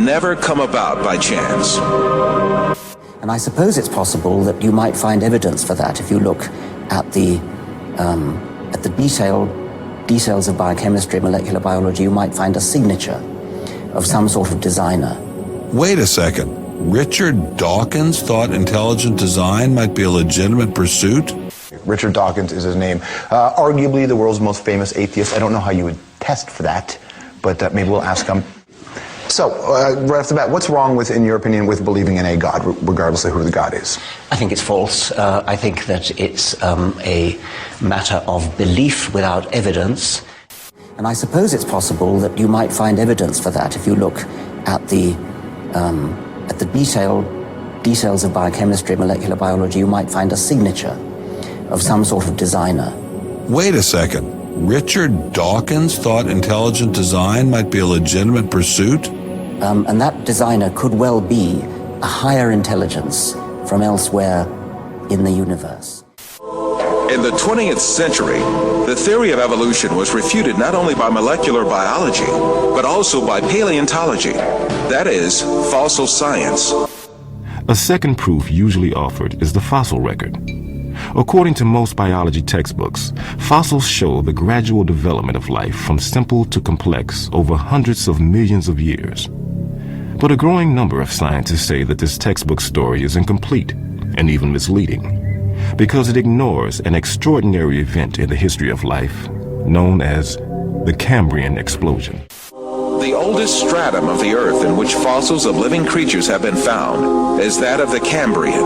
never come about by chance. And I suppose it's possible that you might find evidence for that if you look at the details of biochemistry, molecular biology. You might find a signature of some sort of designer. Wait a second. Richard Dawkins thought intelligent design might be a legitimate pursuit? Richard Dawkins is his name. Arguably the world's most famous atheist. I don't know how you would test for that, but maybe we'll ask him. So, right off the bat, what's wrong with, in your opinion, with believing in a God, regardless of who the God is? I think it's false. I think that it's a matter of belief without evidence. And I suppose it's possible that you might find evidence for that if you look at the details of biochemistry, molecular biology. You might find a signature of some sort of designer. Wait a second. Richard Dawkins thought intelligent design might be a legitimate pursuit? And that designer could well be a higher intelligence from elsewhere in the universe. In the 20th century, the theory of evolution was refuted not only by molecular biology, but also by paleontology, that is, fossil science. A second proof usually offered is the fossil record. According to most biology textbooks, fossils show the gradual development of life from simple to complex over hundreds of millions of years. But a growing number of scientists say that this textbook story is incomplete and even misleading, because it ignores an extraordinary event in the history of life known as the Cambrian explosion. The oldest stratum of the Earth in which fossils of living creatures have been found is that of the Cambrian,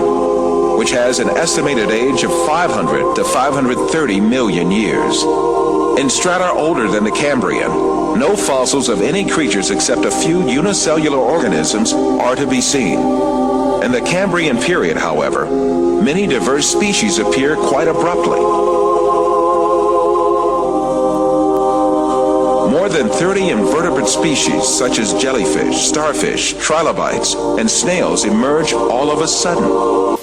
which has an estimated age of 500 to 530 million years. In strata older than the Cambrian, no fossils of any creatures except a few unicellular organisms are to be seen. In the Cambrian period, however, many diverse species appear quite abruptly. More than 30 invertebrate species such as jellyfish, starfish, trilobites, and snails emerge all of a sudden.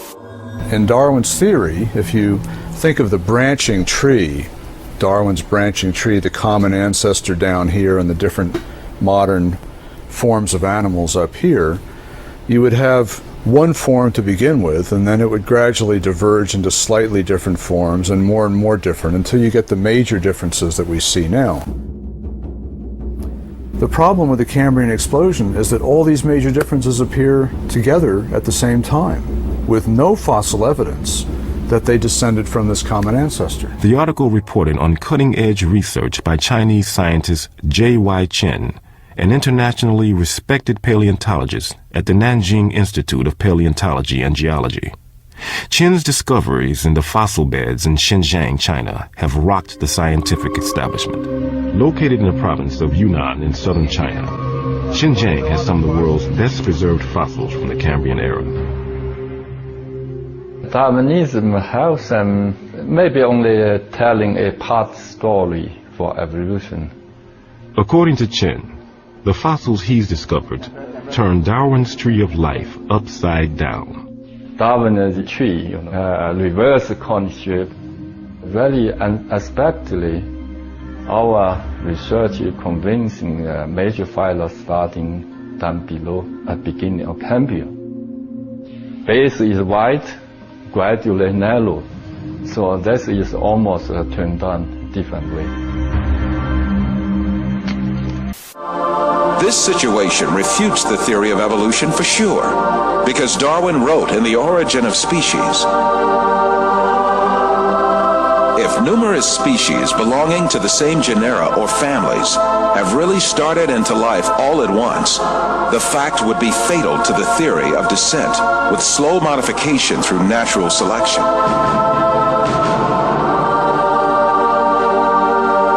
In Darwin's theory, if you think of the branching tree, Darwin's branching tree, the common ancestor down here and the different modern forms of animals up here, you would have one form to begin with, and then it would gradually diverge into slightly different forms and more different until you get the major differences that we see now. The problem with the Cambrian explosion is that all these major differences appear together at the same time, with no fossil evidence that they descended from this common ancestor. The article reported on cutting-edge research by Chinese scientist J.Y. Chen, an internationally respected paleontologist at the Nanjing Institute of Paleontology and Geology. Chen's discoveries in the fossil beds in Xinjiang, China, have rocked the scientific establishment. Located in the province of Yunnan in southern China, Xinjiang has some of the world's best preserved fossils from the Cambrian era. Darwinism has maybe only telling a part story for evolution. According to Chen, the fossils he's discovered turn Darwin's tree of life upside down. Darwin's tree, reverse condition, very unexpectedly, our research is convincing major phyla starting down below at beginning of Cambrian. Base is wide, gradually narrow, so this is almost turned on different way. This situation refutes the theory of evolution for sure, because Darwin wrote in The Origin of Species, if numerous species belonging to the same genera or families have really started into life all at once, the fact would be fatal to the theory of descent with slow modification through natural selection.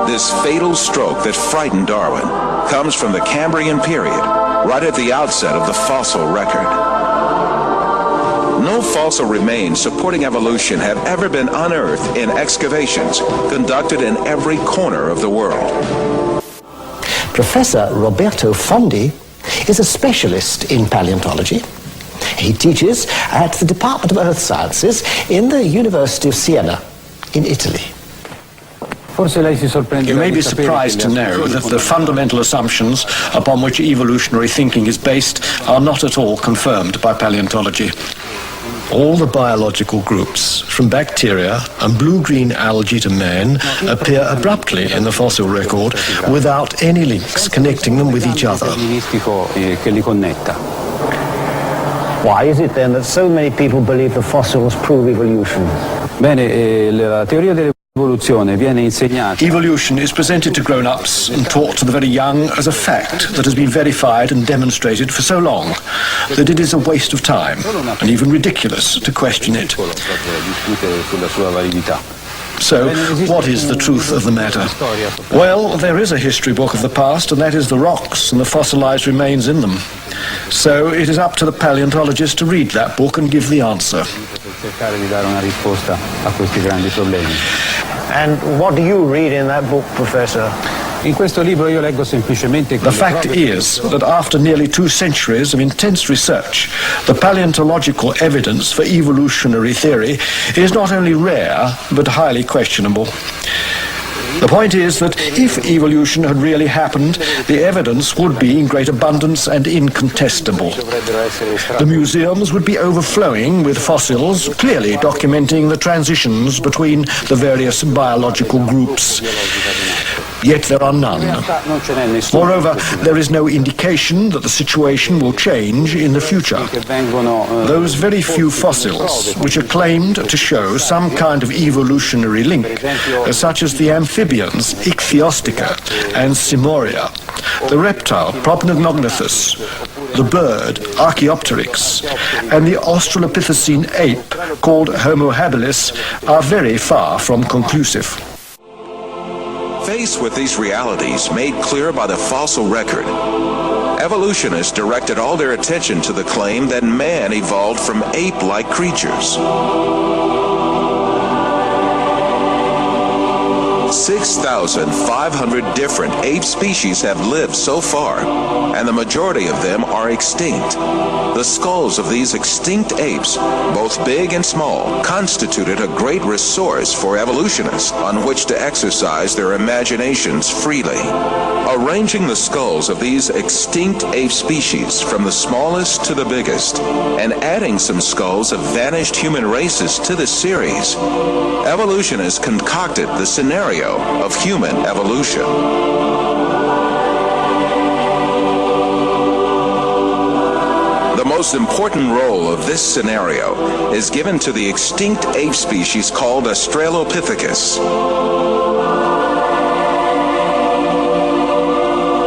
This fatal stroke that frightened Darwin comes from the Cambrian period, right at the outset of the fossil record. No fossil remains supporting evolution have ever been unearthed in excavations conducted in every corner of the world. Professor Roberto Fondi is a specialist in paleontology. He teaches at the Department of Earth Sciences in the University of Siena in Italy. You may be surprised to know that the fundamental assumptions upon which evolutionary thinking is based are not at all confirmed by paleontology. All the biological groups, from bacteria and blue-green algae to man, appear abruptly in the fossil record without any links connecting them with each other. Why is it then that so many people believe the fossils prove evolution? Evolution is presented to grown-ups and taught to the very young as a fact that has been verified and demonstrated for so long that it is a waste of time and even ridiculous to question it. So, what is the truth of the matter? Well, there is a history book of the past, and that is the rocks and the fossilized remains in them. So it is up to the paleontologist to read that book and give the answer. And what do you read in that book, Professor? The fact is that after nearly 2 centuries of intense research, the paleontological evidence for evolutionary theory is not only rare, but highly questionable. The point is that if evolution had really happened, the evidence would be in great abundance and incontestable. The museums would be overflowing with fossils, clearly documenting the transitions between the various biological groups. Yet there are none. Moreover, there is no indication that the situation will change in the future. Those very few fossils which are claimed to show some kind of evolutionary link, such as the amphibians Ichthyostica and Simoria, the reptile Proplogognathus, the bird Archaeopteryx, and the Australopithecine ape called Homo habilis, are very far from conclusive. Faced with these realities made clear by the fossil record, evolutionists directed all their attention to the claim that man evolved from ape-like creatures. 6,500 different ape species have lived so far, and the majority of them are extinct. The skulls of these extinct apes, both big and small, constituted a great resource for evolutionists on which to exercise their imaginations freely. Arranging the skulls of these extinct ape species from the smallest to the biggest, and adding some skulls of vanished human races to the series, evolutionists concocted the scenario of human evolution. The most important role of this scenario is given to the extinct ape species called Australopithecus.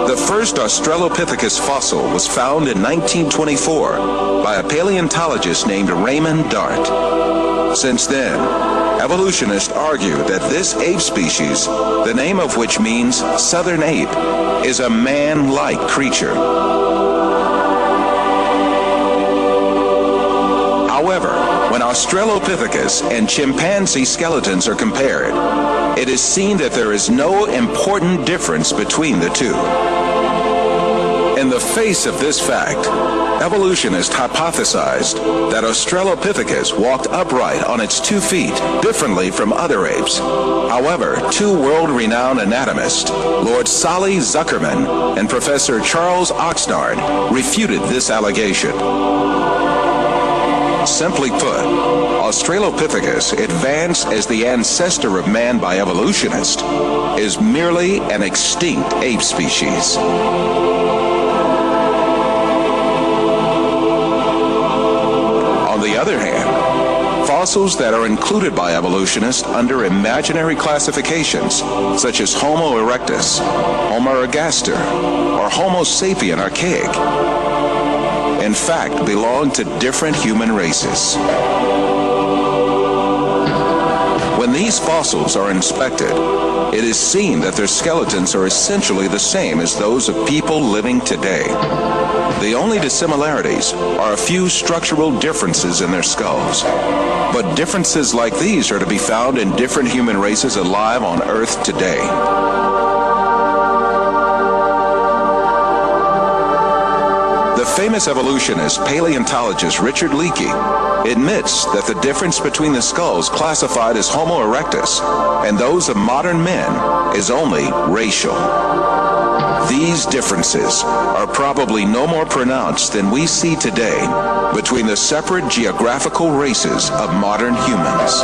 The first Australopithecus fossil was found in 1924 by a paleontologist named Raymond Dart. Since then, evolutionists argue that this ape species, the name of which means southern ape, is a man-like creature. However, when Australopithecus and chimpanzee skeletons are compared, it is seen that there is no important difference between the two. In the face of this fact, evolutionists hypothesized that Australopithecus walked upright on its 2 feet, differently from other apes. However, 2 world-renowned anatomists, Lord Solly Zuckerman and Professor Charles Oxnard, refuted this allegation. Simply put, Australopithecus, advanced as the ancestor of man by evolutionists, is merely an extinct ape species. On the other hand, fossils that are included by evolutionists under imaginary classifications, such as Homo erectus, Homo ergaster, or Homo sapien archaic, in fact belong to different human races. When these fossils are inspected, it is seen that their skeletons are essentially the same as those of people living today. The only dissimilarities are a few structural differences in their skulls. But differences like these are to be found in different human races alive on Earth today. The famous evolutionist paleontologist Richard Leakey admits that the difference between the skulls classified as Homo erectus and those of modern men is only racial. These differences are probably no more pronounced than we see today between the separate geographical races of modern humans.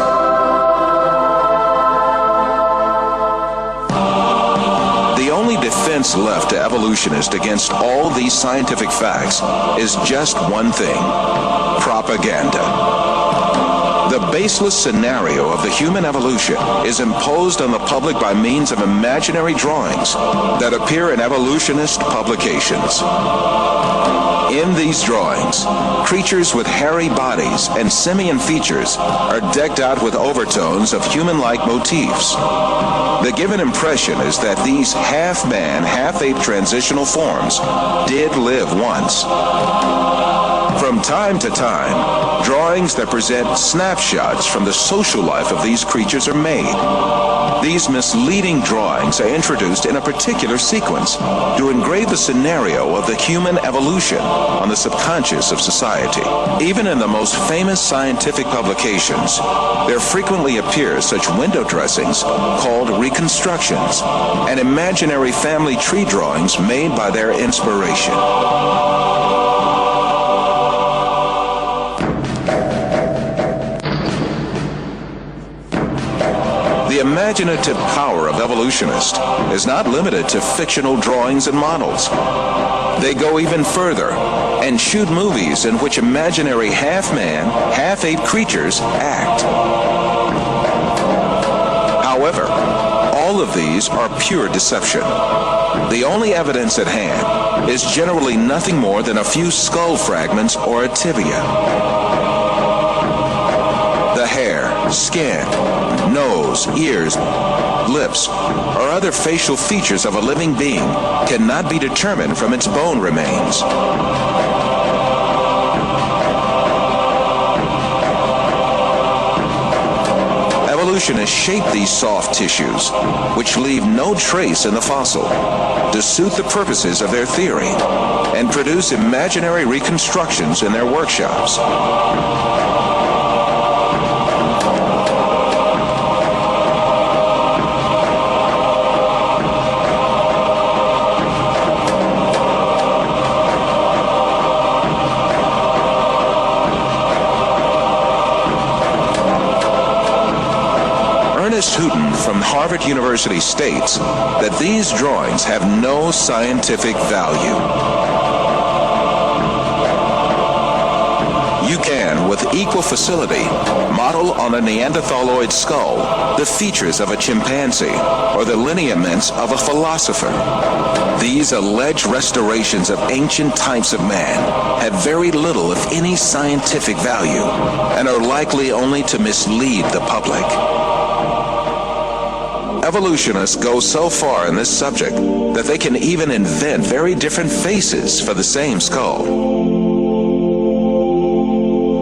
The only defense left to evolutionists against all these scientific facts is just one thing: propaganda. The baseless scenario of the human evolution is imposed on the public by means of imaginary drawings that appear in evolutionist publications. In these drawings, creatures with hairy bodies and simian features are decked out with overtones of human-like motifs. The given impression is that these half-man, half-ape transitional forms did live once. From time to time, drawings that present snapshots from the social life of these creatures are made. These misleading drawings are introduced in a particular sequence to engrave the scenario of the human evolution on the subconscious of society. Even in the most famous scientific publications, there frequently appear such window dressings called reconstructions and imaginary family tree drawings made by their inspiration. The imaginative power of evolutionists is not limited to fictional drawings and models. They go even further and shoot movies in which imaginary half-man, half-ape creatures act. However, all of these are pure deception. The only evidence at hand is generally nothing more than a few skull fragments or a tibia. The hair, skin, nose, ears, lips, or other facial features of a living being cannot be determined from its bone remains. Evolutionists shape these soft tissues, which leave no trace in the fossil, to suit the purposes of their theory, and produce imaginary reconstructions in their workshops. Houghton from Harvard University states that these drawings have no scientific value. You can, with equal facility, model on a Neanderthaloid skull the features of a chimpanzee or the lineaments of a philosopher. These alleged restorations of ancient types of man have very little, if any, scientific value and are likely only to mislead the public. Evolutionists go so far in this subject that they can even invent very different faces for the same skull.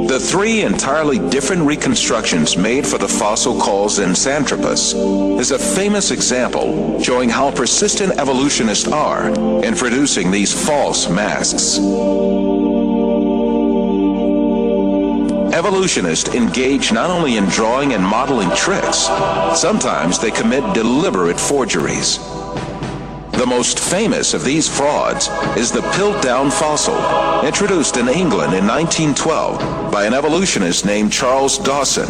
The three entirely different reconstructions made for the fossil called Zinjanthropus is a famous example showing how persistent evolutionists are in producing these false masks. Evolutionists engage not only in drawing and modeling tricks, sometimes they commit deliberate forgeries. The most famous of these frauds is the Piltdown fossil, introduced in England in 1912 by an evolutionist named Charles Dawson.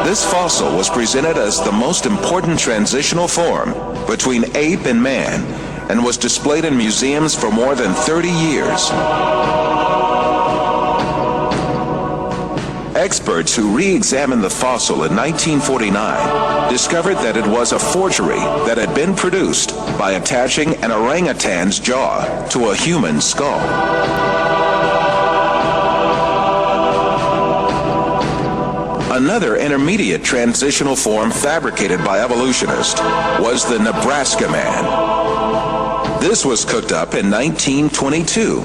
This fossil was presented as the most important transitional form between ape and man and was displayed in museums for more than 30 years. Experts who re-examined the fossil in 1949 discovered that it was a forgery that had been produced by attaching an orangutan's jaw to a human skull. Another intermediate transitional form fabricated by evolutionists was the Nebraska man. This was cooked up in 1922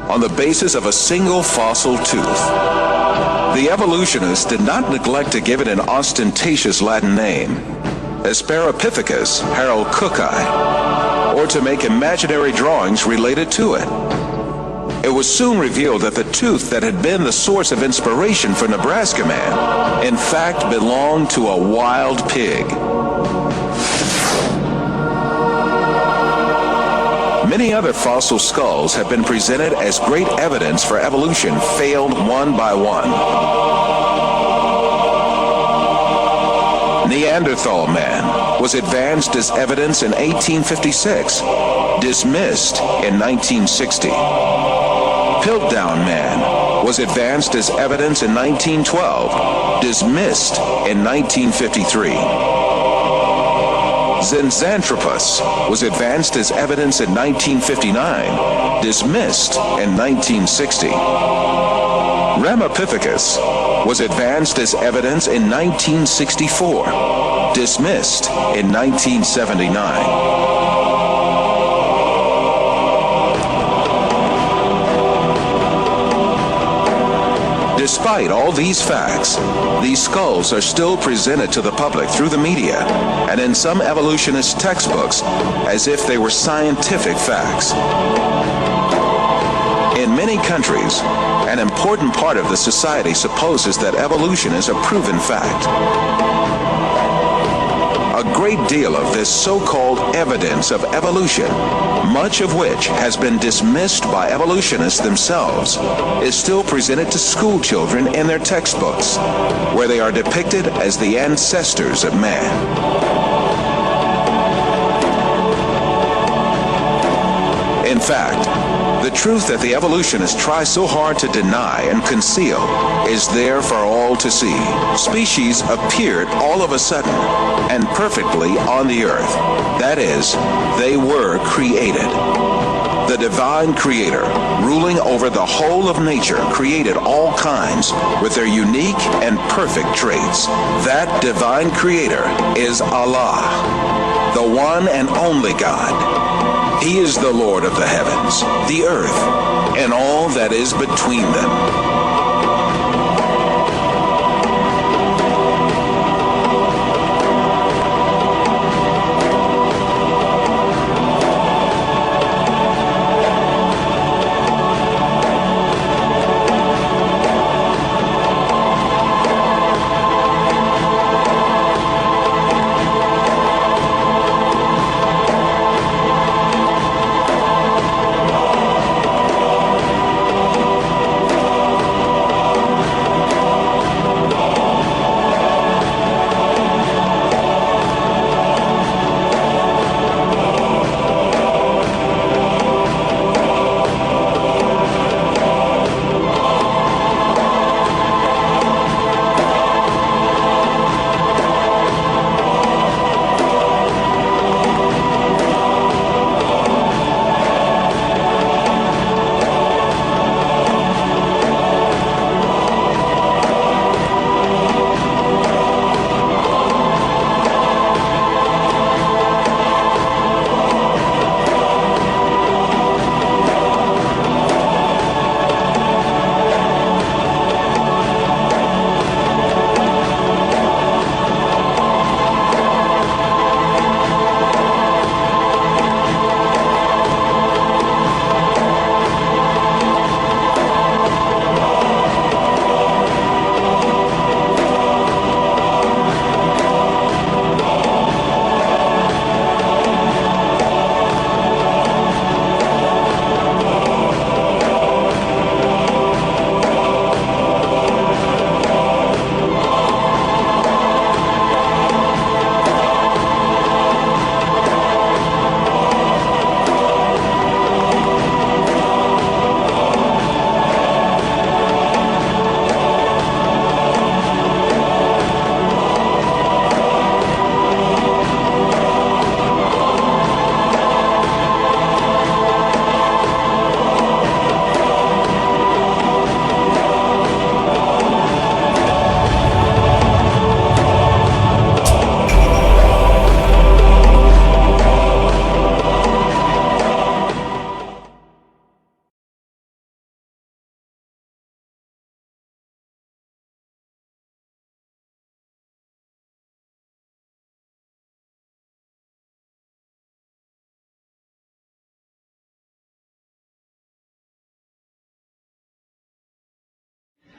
on the basis of a single fossil tooth. The evolutionists did not neglect to give it an ostentatious Latin name, Asparapithecus haroldcooki. or to make imaginary drawings related to it. It was soon revealed that the tooth that had been the source of inspiration for Nebraska Man, in fact, belonged to a wild pig. Many other fossil skulls have been presented as great evidence for evolution, failed one by one. Neanderthal man was advanced as evidence in 1856, dismissed in 1960. Piltdown man was advanced as evidence in 1912, dismissed in 1953. Zinzanthropus was advanced as evidence in 1959, dismissed in 1960. Ramapithecus was advanced as evidence in 1964, dismissed in 1979. Despite all these facts, these skulls are still presented to the public through the media and in some evolutionist textbooks as if they were scientific facts. In many countries, an important part of the society supposes that evolution is a proven fact. A great deal of this so-called evidence of evolution, much of which has been dismissed by evolutionists themselves, is still presented to school children in their textbooks, where they are depicted as the ancestors of man. In fact, the truth that the evolutionists try so hard to deny and conceal is there for all to see. Species appeared all of a sudden and perfectly on the earth. That is, they were created. The divine creator, ruling over the whole of nature, created all kinds with their unique and perfect traits. That divine creator is Allah, the one and only God. He is the Lord of the heavens, the earth, and all that is between them.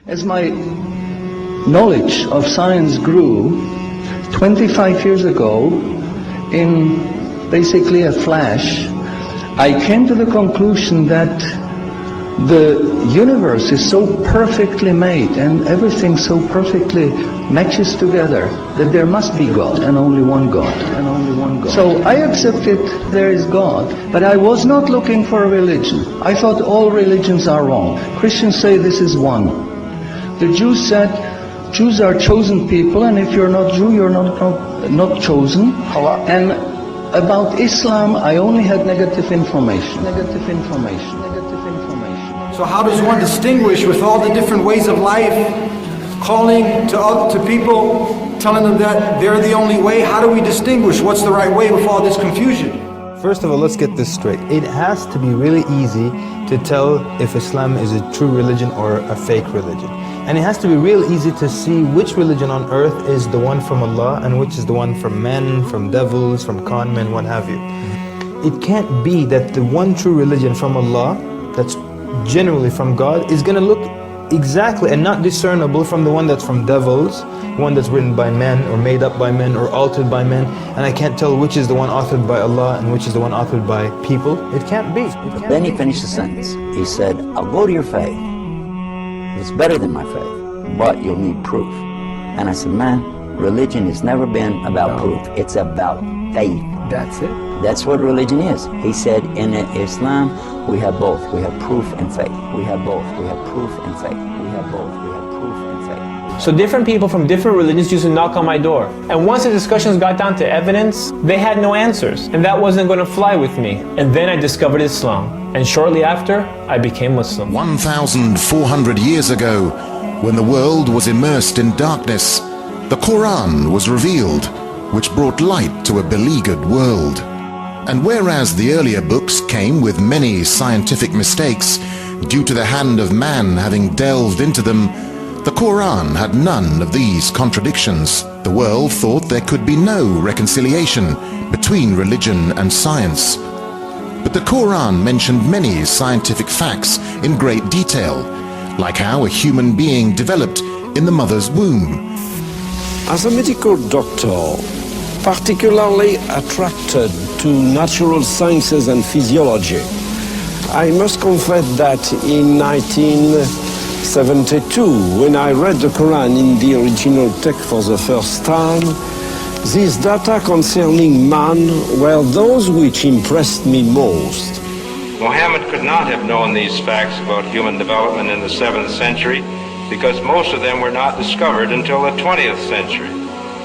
As my knowledge of science grew, 25 years ago, in basically a flash, I came to the conclusion that the universe is so perfectly made and everything so perfectly matches together that there must be God and only one God. So I accepted there is God, but I was not looking for a religion. I thought all religions are wrong. Christians say this is one. The Jews said Jews are chosen people, and if you're not Jew, you're not chosen. And about Islam, I only had negative information. So how does one distinguish with all the different ways of life, calling to people, telling them that they're the only way? How do we distinguish what's the right way with all this confusion? First of all, let's get this straight. It has to be really easy to tell if Islam is a true religion or a fake religion. And it has to be real easy to see which religion on earth is the one from Allah and which is the one from men, from devils, from con men, what have you. It can't be that the one true religion from Allah, that's generally from God, is going to look exactly and not discernible from the one that's from devils, one that's written by men or made up by men or altered by men, and I can't tell which is the one authored by Allah and which is the one authored by people. It can't be. Then he finished the sentence. He said, I'll go to your faith. It's better than my faith, but you'll need proof. And I said, man, religion has never been about proof. It's about faith. That's it. That's what religion is. He said, in Islam, we have both. We have proof and faith. We have both. We have proof and faith. We have both. We have proof and faith. So different people from different religions used to knock on my door. And once the discussions got down to evidence, they had no answers. And that wasn't going to fly with me. And then I discovered Islam. And shortly after, I became Muslim. 1,400 years ago, when the world was immersed in darkness, the Quran was revealed, which brought light to a beleaguered world. And whereas the earlier books came with many scientific mistakes, due to the hand of man having delved into them, the Quran had none of these contradictions. The world thought there could be no reconciliation between religion and science. But the Quran mentioned many scientific facts in great detail, like how a human being developed in the mother's womb. As a medical doctor, particularly attracted to natural sciences and physiology, I must confess that in 1972, when I read the Quran in the original text for the first time, these data concerning man were those which impressed me most. Muhammad could not have known these facts about human development in the 7th century because most of them were not discovered until the 20th century.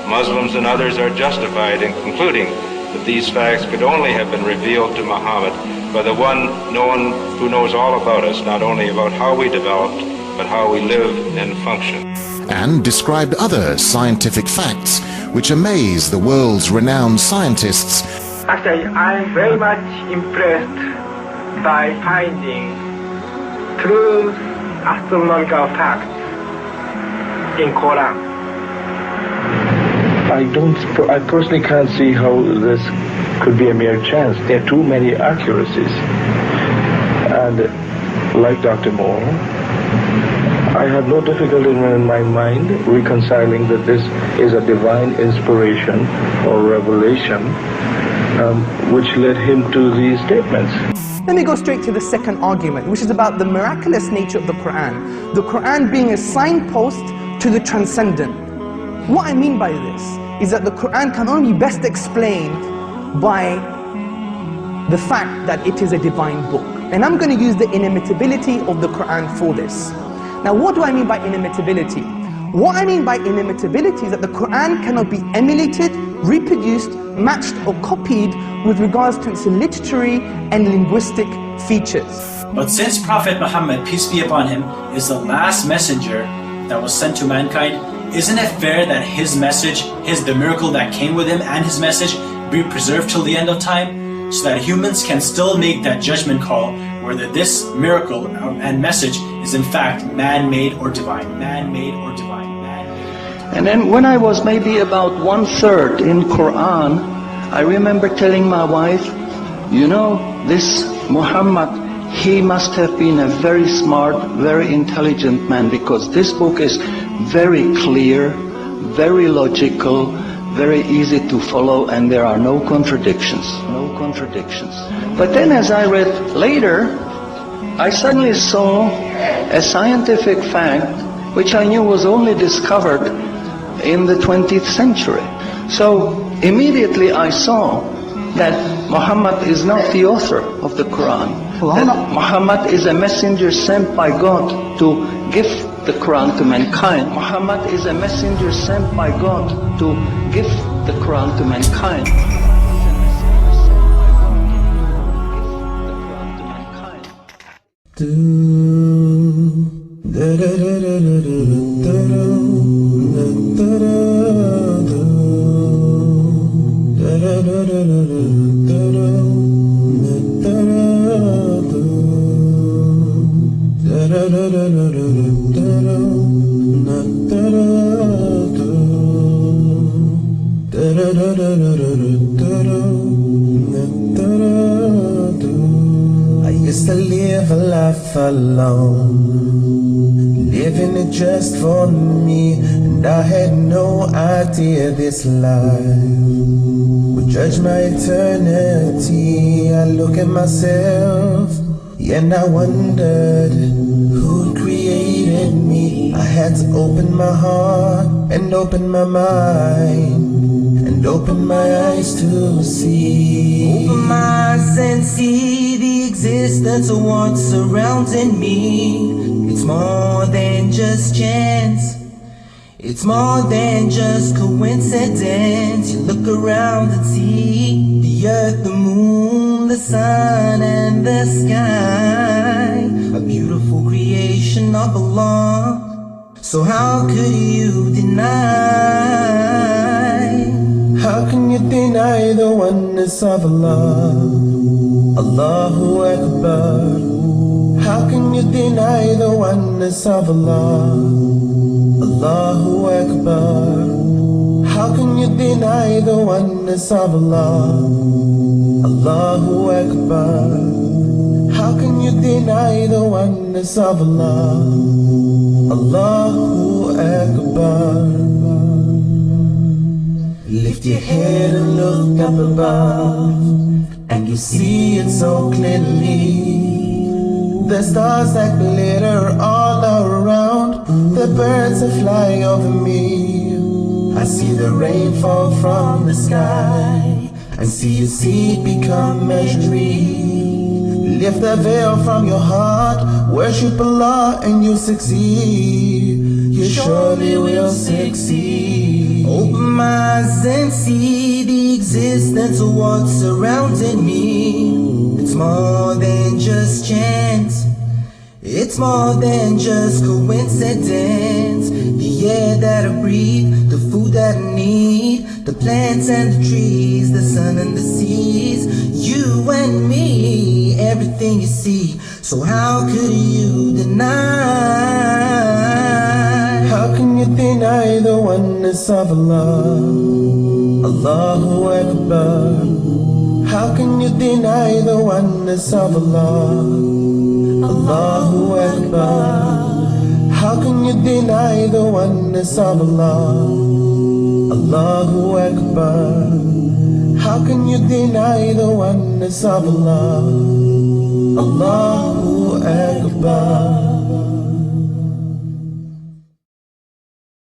Muslims and others are justified in concluding that these facts could only have been revealed to Muhammad by the one who knows all about us, not only about how we developed, but how we live and function. And described other scientific facts which amaze the world's renowned scientists. Actually, I'm very much impressed by finding true astronomical facts in Quran. I personally can't see how this could be a mere chance. There are too many accuracies. And like Dr. Moore, I have no difficulty in my mind reconciling that this is a divine inspiration or revelation which led him to these statements. Let me go straight to the second argument, which is about the miraculous nature of the Quran. The Quran being a signpost to the transcendent. What I mean by this is that the Quran can only be best explained by the fact that it is a divine book. And I'm going to use the inimitability of the Quran for this. Now, what do I mean by inimitability? What I mean by inimitability is that the Quran cannot be emulated, reproduced, matched or copied with regards to its literary and linguistic features. But since Prophet Muhammad, peace be upon him, is the last messenger that was sent to mankind, isn't it fair that his message, the miracle that came with him and his message be preserved till the end of time, so that humans can still make that judgment call whether this miracle and message is in fact man-made or divine, man-made or divine, man-made. And then when I was maybe about 1/3 in Quran, I remember telling my wife, you know, this Muhammad, he must have been a very smart, very intelligent man, because this book is very clear, very logical, very easy to follow, and there are no contradictions. No contradictions. But then as I read later, I suddenly saw a scientific fact which I knew was only discovered in the 20th century. So immediately I saw that Muhammad is not the author of the Quran. That Muhammad is a messenger sent by God to give the Quran to mankind. Muhammad is a messenger sent by God to give the Quran to mankind. I used to live a life alone, living it just for me, and I had no idea this life would judge my eternity. I look at myself, and I wondered who created me. I had to open my heart and open my mind and open my eyes to see. Open my eyes and see the existence of what's surrounding me. It's more than just chance. It's more than just coincidence. You look around and see the earth, the moon, the sun and the sky, a beautiful creation of Allah. So how could you deny? How can you deny the oneness of Allah? Allahu Akbar. How can you deny the oneness of Allah? Allahu Akbar. How can you deny the oneness of Allah? Allahu Akbar. How can you deny the oneness of Allah? Allahu Akbar. Lift your head and look up above, and you see it so clearly. The stars that glitter all around, the birds that fly over me. I see the rain fall from the sky, and see a seed become a tree. Lift the veil from your heart, worship Allah and you succeed. You surely will succeed. Open my eyes and see the existence of what's surrounding me. It's more than just chance. It's more than just coincidence. The air that I breathe, the food that I need, the plants and the trees, the sun and the seas, you and me, everything you see. So how could you deny? How can you deny the oneness of Allah? Allahu Akbar. How can you deny the oneness of Allah? Allahu Akbar. How can you deny the oneness of Allah? Allahu Akbar. How can you deny the oneness of Allah? Allahu Akbar.